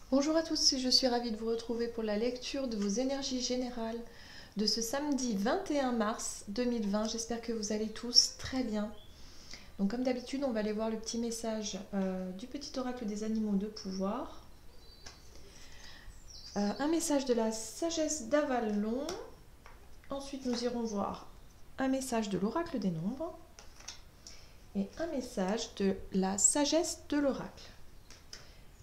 Bonjour à tous, je suis ravie de vous retrouver pour la lecture de vos énergies générales de ce samedi 21 mars 2020. J'espère que vous allez tous très bien. Donc comme d'habitude, on va aller voir le petit message du petit oracle des animaux de pouvoir. Un message de la sagesse d'Avalon. Ensuite, nous irons voir un message de l'oracle des nombres et un message de la sagesse de l'oracle.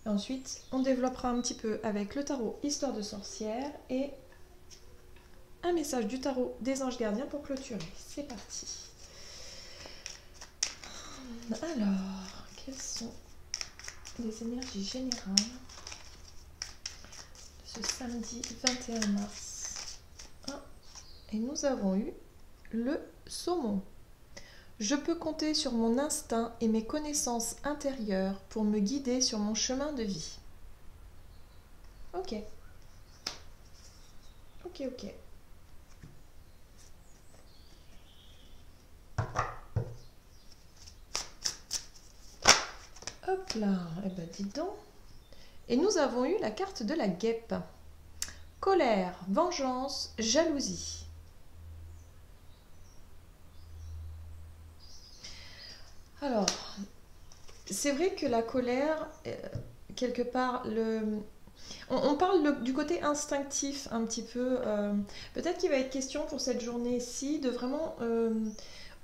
Ensuite, on développera un petit peu avec le tarot Histoire de sorcière et un message du tarot des anges gardiens pour clôturer. C'est parti. Alors, quelles sont les énergies générales de ce samedi 21 mars? Et nous avons eu le saumon. Je peux compter sur mon instinct et mes connaissances intérieures pour me guider sur mon chemin de vie. Ok. Ok. Hop là, eh ben dis donc. Et nous avons eu la carte de la guêpe. Colère, vengeance, jalousie. Alors, c'est vrai que la colère, quelque part, on parle du côté instinctif un petit peu. Peut-être qu'il va être question pour cette journée-ci de vraiment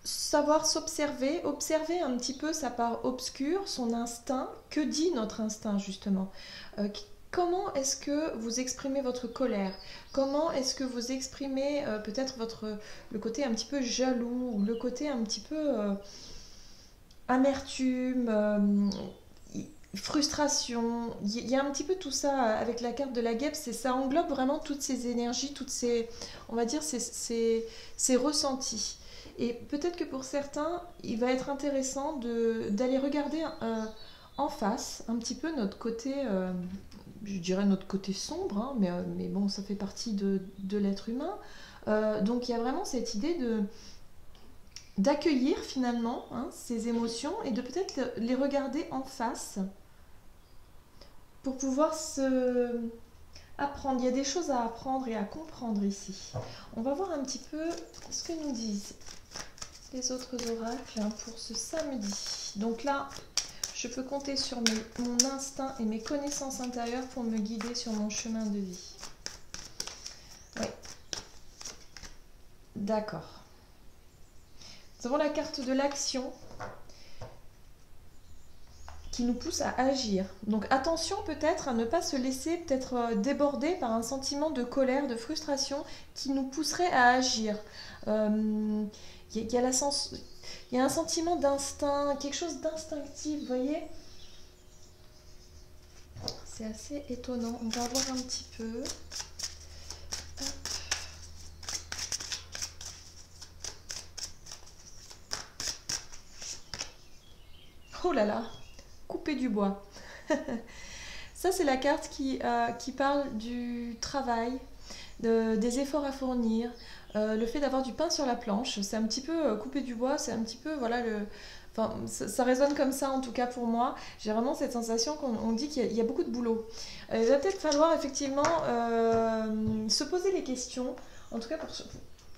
savoir s'observer, observer un petit peu sa part obscure, son instinct. Que dit notre instinct justement? Comment est-ce que vous exprimez votre colère? Comment est-ce que vous exprimez peut-être le côté un petit peu jaloux, ou le côté un petit peu amertume, frustration? Il y a un petit peu tout ça avec la carte de la guêpe. Ça englobe vraiment toutes ces énergies, toutes ces, on va dire, ces ressentis. Et peut-être que pour certains, il va être intéressant d'aller regarder en face un petit peu notre côté, je dirais notre côté sombre, hein, mais bon, ça fait partie de l'être humain. Donc il y a vraiment cette idée d'accueillir finalement ces émotions et de peut-être les regarder en face pour pouvoir apprendre. Il y a des choses à apprendre et à comprendre ici. On va voir un petit peu ce que nous disent les autres oracles pour ce samedi. Donc là, je peux compter sur mon instinct et mes connaissances intérieures pour me guider sur mon chemin de vie. Oui. D'accord. Nous avons la carte de l'action qui nous pousse à agir. Donc attention peut-être à ne pas se laisser peut-être déborder par un sentiment de colère, de frustration qui nous pousserait à agir. Il y a un sentiment d'instinct, quelque chose d'instinctif, vous voyez? C'est assez étonnant. On va voir un petit peu. Oh là là, couper du bois. Ça, c'est la carte qui parle du travail, des efforts à fournir, le fait d'avoir du pain sur la planche. C'est un petit peu couper du bois, c'est un petit peu, voilà, enfin, ça résonne comme ça en tout cas pour moi. J'ai vraiment cette sensation qu'on dit qu'il y a beaucoup de boulot. Il va peut-être falloir effectivement se poser les questions, en tout cas pour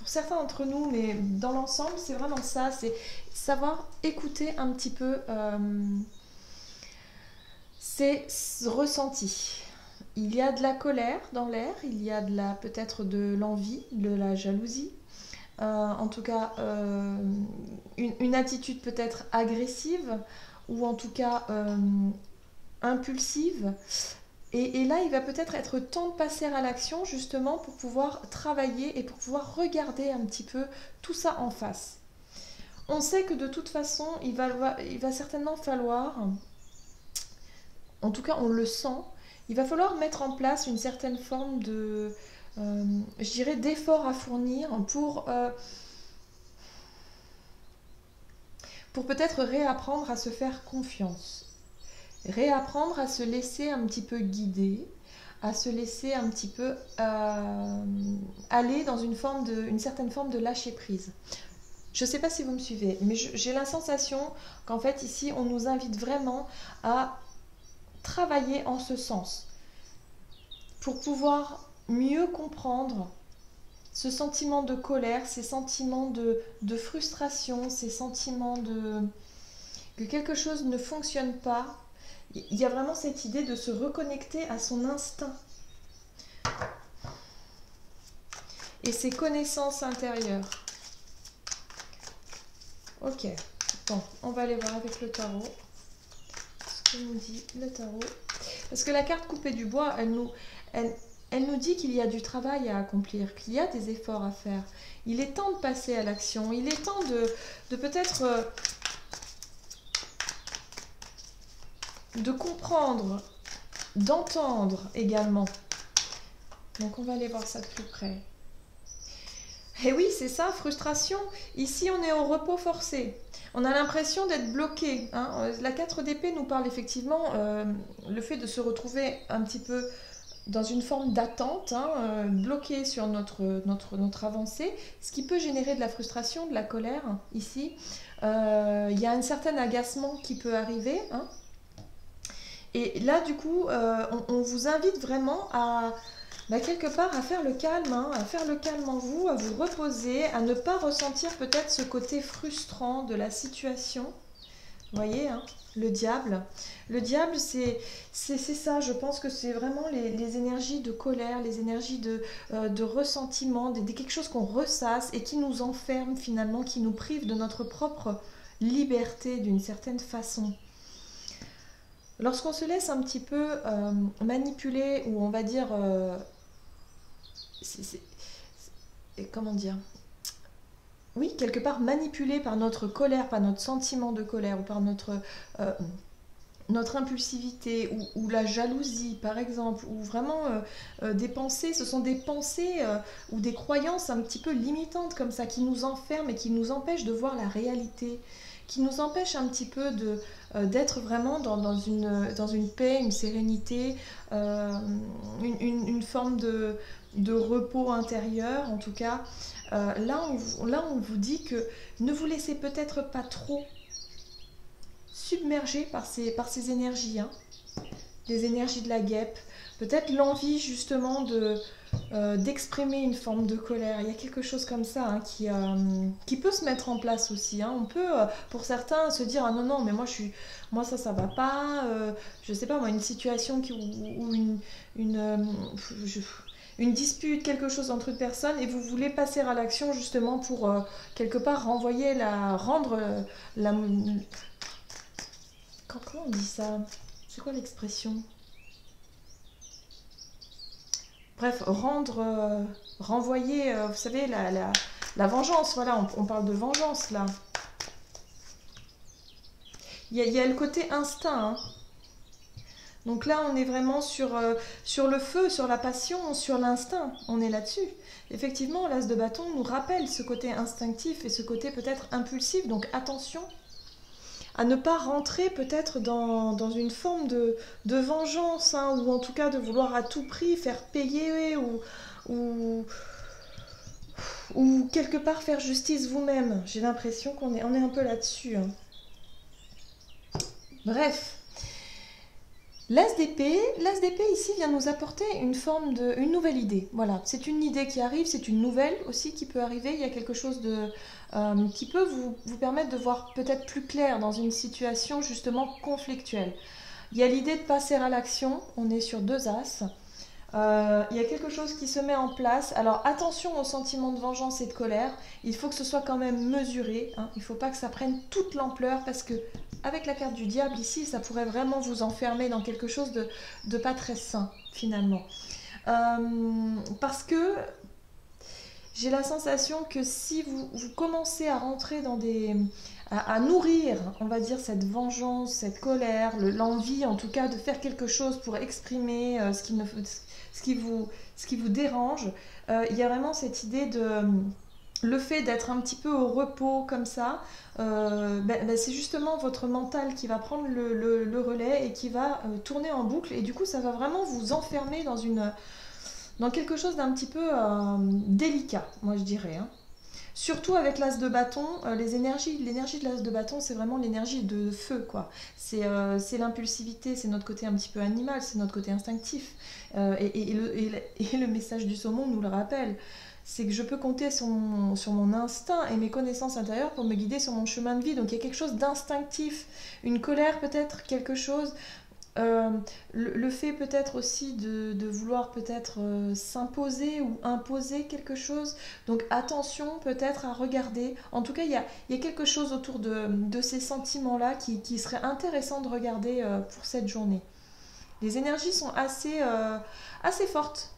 certains d'entre nous, mais dans l'ensemble, c'est vraiment ça, c'est savoir écouter un petit peu ces ressentis. Il y a de la colère dans l'air, il y a peut-être de l'envie, de la jalousie, en tout cas une attitude peut-être agressive ou en tout cas impulsive. Et là, il va peut-être être temps de passer à l'action justement pour pouvoir travailler et pour pouvoir regarder un petit peu tout ça en face. On sait que de toute façon, il va certainement falloir, en tout cas on le sent, il va falloir mettre en place une certaine forme je dirais, d'effort à fournir pour peut-être réapprendre à se faire confiance. Réapprendre à se laisser un petit peu guider, à se laisser un petit peu aller dans une certaine forme de lâcher prise. Je ne sais pas si vous me suivez, mais j'ai la sensation qu'en fait ici on nous invite vraiment à travailler en ce sens. pour pouvoir mieux comprendre ce sentiment de colère, ces sentiments de frustration, ces sentiments que quelque chose ne fonctionne pas. Il y a vraiment cette idée de se reconnecter à son instinct et ses connaissances intérieures. Ok, bon, on va aller voir avec le tarot ce que nous dit le tarot. Parce que la carte coupée du bois, elle nous dit qu'il y a du travail à accomplir, qu'il y a des efforts à faire. Il est temps de passer à l'action, il est temps de peut-être de comprendre, d'entendre également. Donc on va aller voir ça de plus près. Et oui, c'est ça, frustration. Ici, on est au repos forcé. On a l'impression d'être bloqué. Hein. La 4 d'épée nous parle effectivement le fait de se retrouver un petit peu dans une forme d'attente, hein, bloqué sur notre avancée, ce qui peut générer de la frustration, de la colère, ici. Il y a un certain agacement qui peut arriver. Hein. Et là, du coup, on vous invite vraiment à, quelque part, à faire le calme, hein, à faire le calme en vous, à vous reposer, à ne pas ressentir peut-être ce côté frustrant de la situation. Vous voyez, hein, le diable. Le diable, c'est ça, je pense que c'est vraiment les énergies de colère, les énergies de ressentiment, quelque chose qu'on ressasse et qui nous enferme finalement, qui nous prive de notre propre liberté d'une certaine façon. Lorsqu'on se laisse un petit peu manipuler, ou on va dire, comment dire, oui, quelque part manipulé par notre colère, par notre sentiment de colère, ou par notre impulsivité, ou la jalousie par exemple, ou vraiment des pensées, ce sont des pensées ou des croyances un petit peu limitantes comme ça, qui nous enferment et qui nous empêchent de voir la réalité, qui nous empêchent un petit peu d'être vraiment dans une paix, une sérénité, une forme de repos intérieur en tout cas. Là, on vous dit que ne vous laissez peut-être pas trop submergé par ces énergies, hein, les énergies de la guêpe, peut-être l'envie justement d'exprimer une forme de colère. Il y a quelque chose comme ça, hein, qui peut se mettre en place aussi. Hein. On peut, pour certains, se dire ah non, mais moi ça va pas. Je sais pas moi, une situation ou une dispute, quelque chose entre deux personnes, et vous voulez passer à l'action justement pour quelque part rendre la. Comment on dit ça? C'est quoi l'expression? Bref, renvoyer, vous savez, la vengeance, voilà, on parle de vengeance là. Il y a le côté instinct, hein. Donc là, on est vraiment sur le feu, sur la passion, sur l'instinct, on est là-dessus. Effectivement, l'as de bâton nous rappelle ce côté instinctif et ce côté peut-être impulsif, donc attention à ne pas rentrer peut-être dans une forme de vengeance, hein, ou en tout cas de vouloir à tout prix faire payer ou quelque part faire justice vous-même. J'ai l'impression qu'on est un peu là-dessus. Hein. Bref. L'as d'épée ici vient nous apporter une nouvelle idée. Voilà, c'est une idée qui arrive, c'est une nouvelle aussi qui peut arriver. Il y a quelque chose qui peut vous permettre de voir peut-être plus clair dans une situation justement conflictuelle. Il y a l'idée de passer à l'action, on est sur 2 as. Il y a quelque chose qui se met en place. Alors attention aux sentiments de vengeance et de colère. Il faut que ce soit quand même mesuré. Hein. Il ne faut pas que ça prenne toute l'ampleur parce que avec la carte du diable ici, ça pourrait vraiment vous enfermer dans quelque chose de pas très sain finalement. Parce que j'ai la sensation que si vous commencez à rentrer dans à nourrir, on va dire, cette vengeance, cette colère, l'envie en tout cas de faire quelque chose pour exprimer ce qui vous dérange, il y a vraiment cette idée le fait d'être un petit peu au repos comme ça, c'est justement votre mental qui va prendre le relais et qui va tourner en boucle, et du coup ça va vraiment vous enfermer dans quelque chose d'un petit peu délicat, moi je dirais. Hein. Surtout avec l'as de bâton, l'énergie de l'as de bâton, c'est vraiment l'énergie de feu, quoi. C'est l'impulsivité, c'est notre côté un petit peu animal, c'est notre côté instinctif. Et le message du saumon nous le rappelle. C'est que je peux compter sur mon instinct et mes connaissances intérieures pour me guider sur mon chemin de vie. Donc il y a quelque chose d'instinctif, une colère peut-être, quelque chose. Euh, le fait peut-être aussi de vouloir peut-être s'imposer ou imposer quelque chose. Donc attention peut-être à regarder. En tout cas, il y a quelque chose autour de ces sentiments-là qui serait intéressant de regarder pour cette journée. Les énergies sont assez fortes.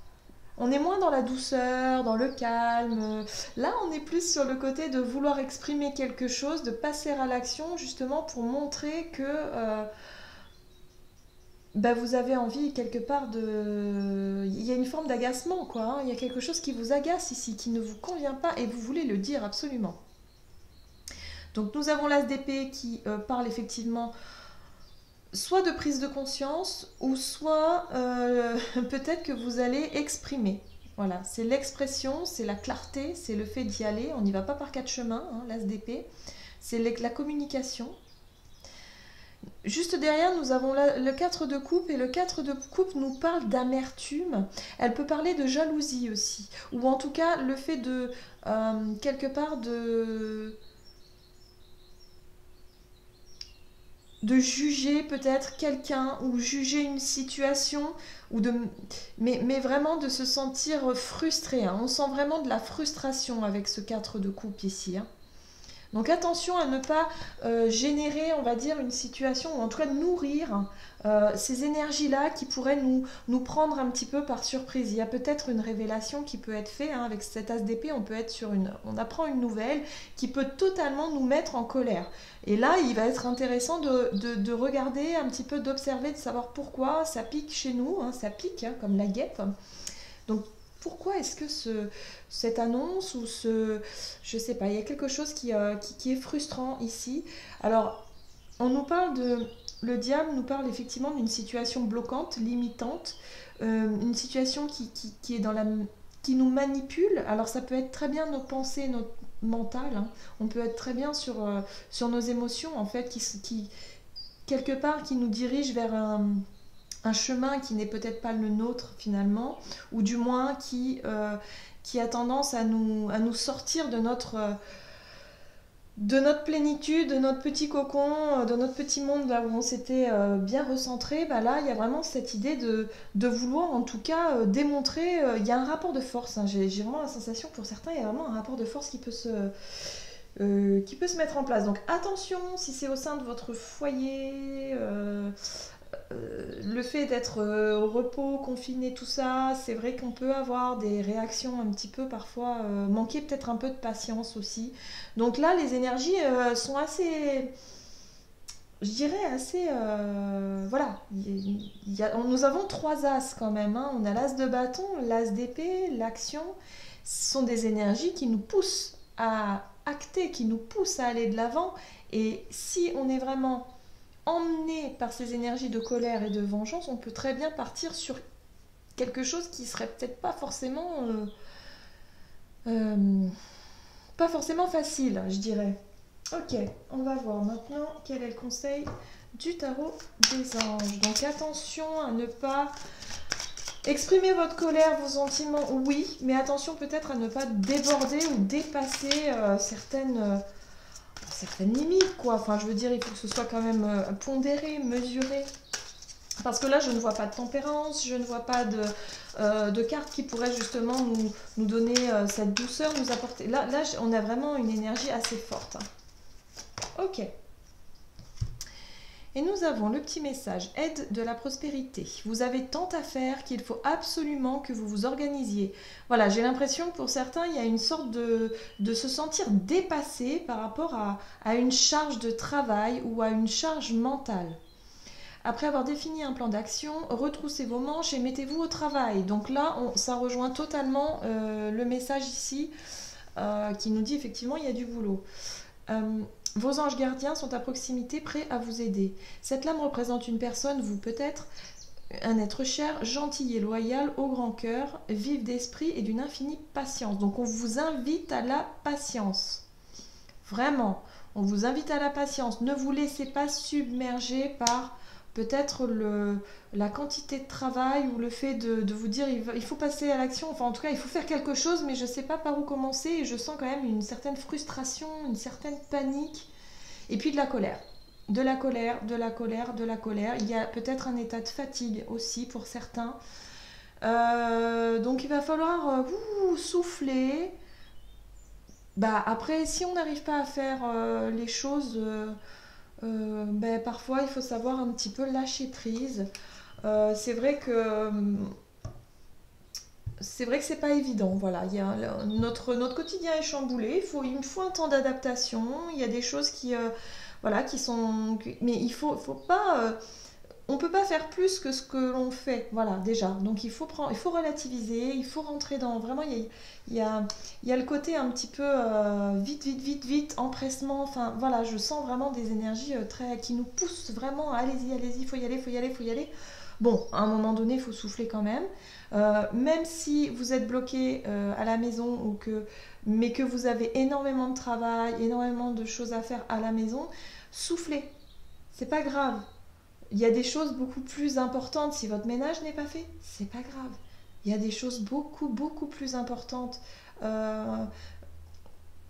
On est moins dans la douceur, dans le calme. Là, on est plus sur le côté de vouloir exprimer quelque chose, de passer à l'action, justement pour montrer que bah, vous avez envie quelque part de... Il y a une forme d'agacement, quoi, hein. Il y a quelque chose qui vous agace ici, qui ne vous convient pas, et vous voulez le dire absolument. Donc nous avons l'as d'épée qui parle effectivement soit de prise de conscience, ou soit peut-être que vous allez exprimer. Voilà, c'est l'expression, c'est la clarté, c'est le fait d'y aller. On n'y va pas par quatre chemins, hein, l'as d'épée. C'est la communication. Juste derrière, nous avons le 4 de coupe, et le 4 de coupe nous parle d'amertume. Elle peut parler de jalousie aussi, ou en tout cas le fait de, quelque part, de juger peut-être quelqu'un, ou juger une situation, ou mais vraiment de se sentir frustré, hein. On sent vraiment de la frustration avec ce 4 de coupe ici, hein. Donc attention à ne pas générer, on va dire, une situation, ou en tout cas nourrir ces énergies-là qui pourraient nous prendre un petit peu par surprise. Il y a peut-être une révélation qui peut être faite, hein, avec cet as d'épée, on apprend une nouvelle qui peut totalement nous mettre en colère. Et là, il va être intéressant de regarder un petit peu, d'observer, de savoir pourquoi ça pique chez nous, hein, ça pique, hein, comme la guêpe. Donc pourquoi est-ce que cette annonce ou je sais pas, il y a quelque chose qui est frustrant ici. Alors, on nous parle le diable nous parle effectivement d'une situation bloquante, limitante, une situation qui est qui nous manipule. Alors ça peut être très bien nos pensées, notre mental, hein. On peut être très bien sur nos émotions, en fait, quelque part, qui nous dirige vers un chemin qui n'est peut-être pas le nôtre finalement, ou du moins qui a tendance à nous sortir de notre plénitude, de notre petit cocon, de notre petit monde là où on s'était bien recentré. Bah là, il y a vraiment cette idée de vouloir en tout cas démontrer, il y a un rapport de force, hein. J'ai vraiment la sensation que pour certains, il y a vraiment un rapport de force qui peut se mettre en place. Donc attention, si c'est au sein de votre foyer, le fait d'être au repos, confiné, tout ça, c'est vrai qu'on peut avoir des réactions un petit peu parfois, manquer peut-être un peu de patience aussi. Donc là, les énergies sont assez, je dirais assez, voilà. Nous avons trois as quand même, hein. On a l'as de bâton, l'as d'épée, l'action. Ce sont des énergies qui nous poussent à acter, qui nous poussent à aller de l'avant. Et si on est vraiment emmené par ces énergies de colère et de vengeance, on peut très bien partir sur quelque chose qui serait peut-être pas forcément facile, je dirais. Ok, on va voir maintenant quel est le conseil du tarot des anges. Donc attention à ne pas exprimer votre colère, vos sentiments, oui, mais attention peut-être à ne pas déborder ou dépasser certaines limites, quoi. Enfin, je veux dire, il faut que ce soit quand même pondéré, mesuré. Parce que là, je ne vois pas de tempérance, je ne vois pas de carte qui pourrait justement nous donner cette douceur, nous apporter... Là, on a vraiment une énergie assez forte, hein. Ok. Et nous avons le petit message, aide de la prospérité. Vous avez tant à faire qu'il faut absolument que vous vous organisiez. Voilà, j'ai l'impression que pour certains, il y a une sorte de se sentir dépassé par rapport à une charge de travail ou à une charge mentale. Après avoir défini un plan d'action, retroussez vos manches et mettez-vous au travail. Donc là, ça rejoint totalement le message ici qui nous dit effectivement il y a du boulot. Vos anges gardiens sont à proximité, prêts à vous aider. Cette lame représente une personne, vous peut-être, un être cher, gentil et loyal, au grand cœur, vif d'esprit et d'une infinie patience. Donc on vous invite à la patience. Vraiment, on vous invite à la patience. Ne vous laissez pas submerger par peut-être la quantité de travail ou le fait de vous dire il faut passer à l'action. Enfin, en tout cas, il faut faire quelque chose, mais je ne sais pas par où commencer. Et je sens quand même une certaine frustration, une certaine panique. Et puis de la colère. De la colère, de la colère, de la colère. Il y a peut-être un état de fatigue aussi pour certains. Donc il va falloir souffler. Bah, après, si on n'arrive pas à faire les choses, ben, parfois il faut savoir un petit peu lâcher prise. C'est vrai que c'est pas évident. Voilà, notre quotidien est chamboulé. Il me faut un temps d'adaptation. Il y a des choses qui voilà qui sont, mais faut pas on peut pas faire plus que ce que l'on fait, voilà, déjà. Donc il faut relativiser, il faut rentrer dans vraiment, il y a, il y a le côté un petit peu vite, vite, vite, vite, empressement. Enfin voilà, je sens vraiment des énergies très qui nous poussent vraiment. Allez-y, allez-y, faut y aller, faut y aller, faut y aller. Bon, à un moment donné, il faut souffler quand même. Même si vous êtes bloqué à la maison mais que vous avez énormément de travail, énormément de choses à faire à la maison, soufflez. C'est pas grave. Il y a des choses beaucoup plus importantes. Si votre ménage n'est pas fait, c'est pas grave. Il y a des choses beaucoup, beaucoup plus importantes. Euh,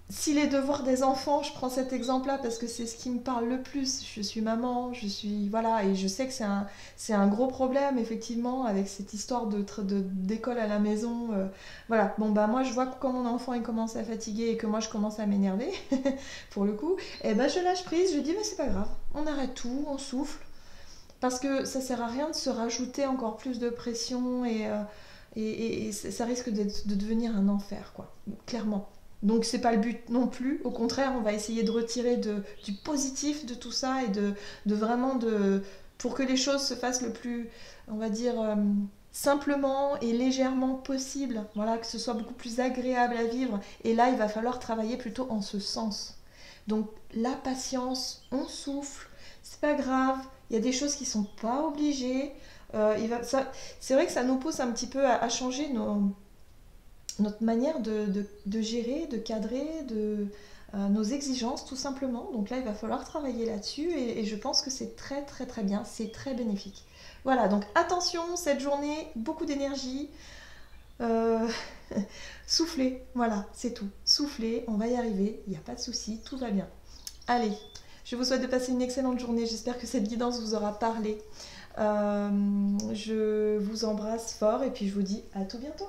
si les devoirs des enfants, je prends cet exemple-là parce que c'est ce qui me parle le plus. Je suis maman, voilà, et je sais que c'est un gros problème effectivement avec cette histoire d'école à la maison. Voilà, bon bah moi je vois que quand mon enfant il commence à fatiguer et que moi je commence à m'énerver pour le coup, et ben je lâche prise, je dis mais c'est pas grave, on arrête tout, on souffle. Parce que ça sert à rien de se rajouter encore plus de pression et ça risque de devenir un enfer, quoi, clairement. Donc c'est pas le but non plus. Au contraire, on va essayer de retirer du positif de tout ça et de vraiment pour que les choses se fassent le plus, on va dire, simplement et légèrement possible. Voilà, que ce soit beaucoup plus agréable à vivre. Et là, il va falloir travailler plutôt en ce sens. Donc la patience, on souffle, c'est pas grave. Il y a des choses qui sont pas obligées. C'est vrai que ça nous pousse un petit peu à changer notre manière de gérer, de cadrer, nos exigences tout simplement. Donc là, il va falloir travailler là-dessus et je pense que c'est très très très bien, c'est très bénéfique. Voilà, donc attention, cette journée, beaucoup d'énergie. Euh, Soufflez, voilà, c'est tout. Soufflez, on va y arriver, il n'y a pas de souci, tout va bien. Allez, je vous souhaite de passer une excellente journée. J'espère que cette guidance vous aura parlé. Je vous embrasse fort et puis je vous dis à tout bientôt.